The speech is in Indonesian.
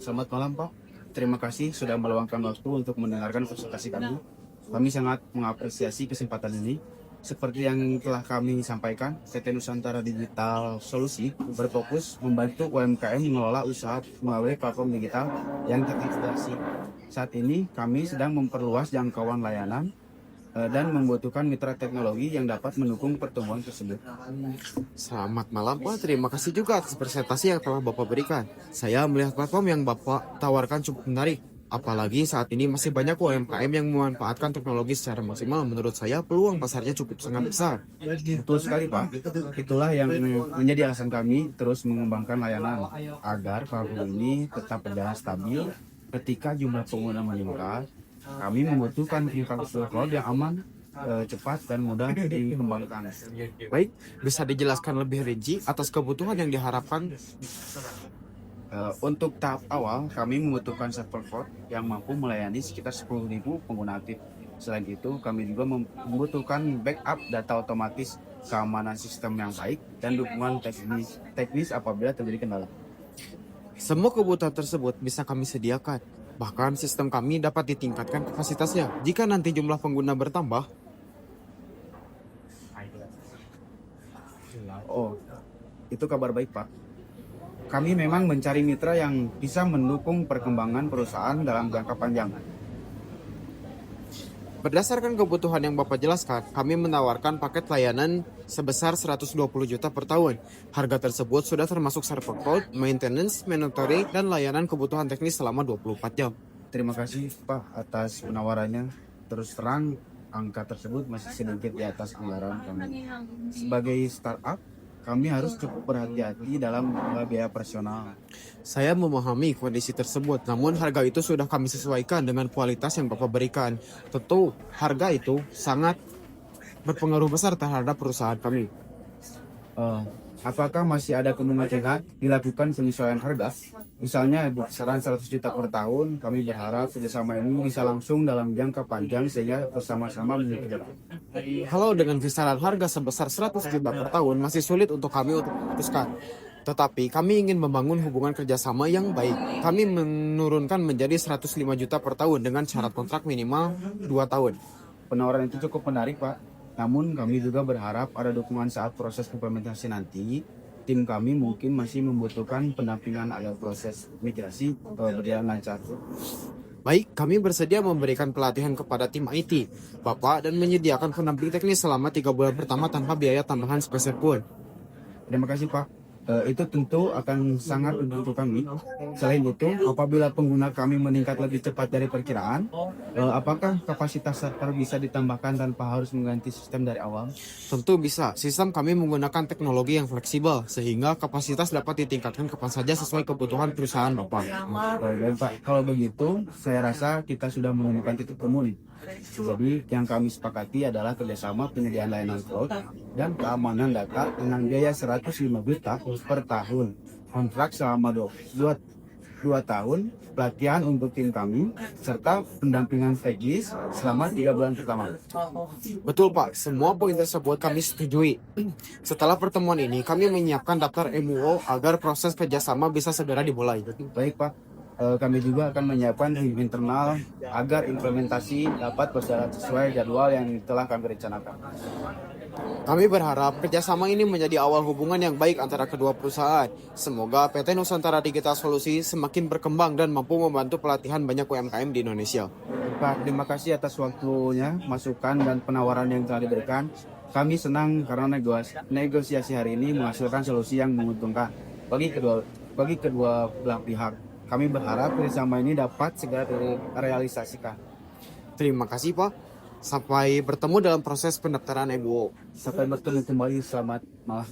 Selamat malam Pak. Terima kasih sudah meluangkan waktu untuk mendengarkan presentasi kami. Kami sangat mengapresiasi kesempatan ini. Seperti yang telah kami sampaikan, PT Nusantara Digital Solusi berfokus membantu UMKM mengelola usaha melalui platform digital yang terintegrasi. Saat ini kami sedang memperluas jangkauan layanan dan membutuhkan mitra teknologi yang dapat mendukung pertumbuhan tersebut. Selamat malam Pak, terima kasih juga atas presentasi yang telah Bapak berikan. Saya melihat platform yang Bapak tawarkan cukup menarik. Apalagi saat ini masih banyak UMKM yang memanfaatkan teknologi secara maksimal. Menurut saya peluang pasarnya cukup sangat besar. Betul sekali Pak. Itulah yang menjadi alasan kami terus mengembangkan layanan agar platform ini tetap berjalan stabil. Ketika jumlah pengguna meningkat, kami membutuhkan infrastruktur cloud yang aman, cepat dan mudah dikembangkan. Baik, bisa dijelaskan lebih rinci atas kebutuhan yang diharapkan? Untuk tahap awal, kami membutuhkan server cloud yang mampu melayani sekitar 10.000 pengguna aktif. Selain itu, kami juga membutuhkan backup data otomatis, keamanan sistem yang baik, dan dukungan teknis apabila terjadi kendala. Semua kebutuhan tersebut bisa kami sediakan. Bahkan sistem kami dapat ditingkatkan kapasitasnya jika nanti jumlah pengguna bertambah. Oh, itu kabar baik, Pak. Kami memang mencari mitra yang bisa mendukung perkembangan perusahaan dalam jangka panjang. Berdasarkan kebutuhan yang Bapak jelaskan, kami menawarkan paket layanan sebesar 120 juta per tahun. Harga tersebut sudah termasuk server cloud, maintenance, monitoring, dan layanan kebutuhan teknis selama 24 jam. Terima kasih, Pak, atas penawarannya. Terus terang, angka tersebut masih sedikit di atas anggaran kami. Sebagai startup, kami harus cukup berhati-hati dalam mengelola biaya personal. Saya memahami kondisi tersebut, namun harga itu sudah kami sesuaikan dengan kualitas yang Bapak berikan. Tentu, harga itu sangat berpengaruh besar terhadap perusahaan kami. Apakah masih ada kemungkinan dilakukan penyesuaian harga? Misalnya besaran 100 juta per tahun, kami berharap kerjasama ini bisa langsung dalam jangka panjang sehingga bersama-sama memiliki jalan. Kalau dengan kisaran harga sebesar 100 juta per tahun masih sulit untuk kami untuk memutuskan. Tetapi kami ingin membangun hubungan kerjasama yang baik. Kami menurunkan menjadi 105 juta per tahun dengan syarat kontrak minimal 2 tahun. Penawaran itu cukup menarik, Pak. Namun kami juga berharap ada dukungan saat proses implementasi nanti. Tim kami mungkin masih membutuhkan pendampingan agar proses migrasi berjalan lancar. Baik, kami bersedia memberikan pelatihan kepada tim IT, Bapak, dan menyediakan pendamping teknis selama 3 bulan pertama tanpa biaya tambahan sepeser pun. Terima kasih, Pak. Itu tentu akan sangat membantu kami. Selain itu, apabila pengguna kami meningkat lebih cepat dari perkiraan, apakah kapasitas server bisa ditambahkan tanpa harus mengganti sistem dari awal? Tentu bisa. Sistem kami menggunakan teknologi yang fleksibel, sehingga kapasitas dapat ditingkatkan kapan saja sesuai kebutuhan perusahaan Bapak. Baik, Pak. Kalau begitu, saya rasa kita sudah menemukan titik temu nih. Jadi, yang kami sepakati adalah kerjasama penyediaan layanan cloud dan keamanan data dengan biaya 105 juta per tahun. Kontrak selama 2 tahun, pelatihan untuk tim kami, serta pendampingan teknis selama 3 bulan pertama. Betul Pak, semua poin tersebut kami setujui. Setelah pertemuan ini, kami menyiapkan daftar MUO agar proses kerjasama bisa segera dimulai. Baik, Pak. Kami juga akan menyiapkan tim internal agar implementasi dapat berjalan sesuai jadwal yang telah kami rencanakan. Kami berharap kerjasama ini menjadi awal hubungan yang baik antara kedua perusahaan. Semoga PT Nusantara Digital Solusi semakin berkembang dan mampu membantu pelatihan banyak UMKM di Indonesia. Pak, terima kasih atas waktunya, masukan, dan penawaran yang telah diberikan. Kami senang karena negosiasi hari ini menghasilkan solusi yang menguntungkan bagi kedua belah pihak. Kami berharap kerjasama ini dapat segera direalisasikan. Terima kasih Pak. Sampai bertemu dalam proses pendaftaran MUO. Sampai bertemu kembali, selamat malam.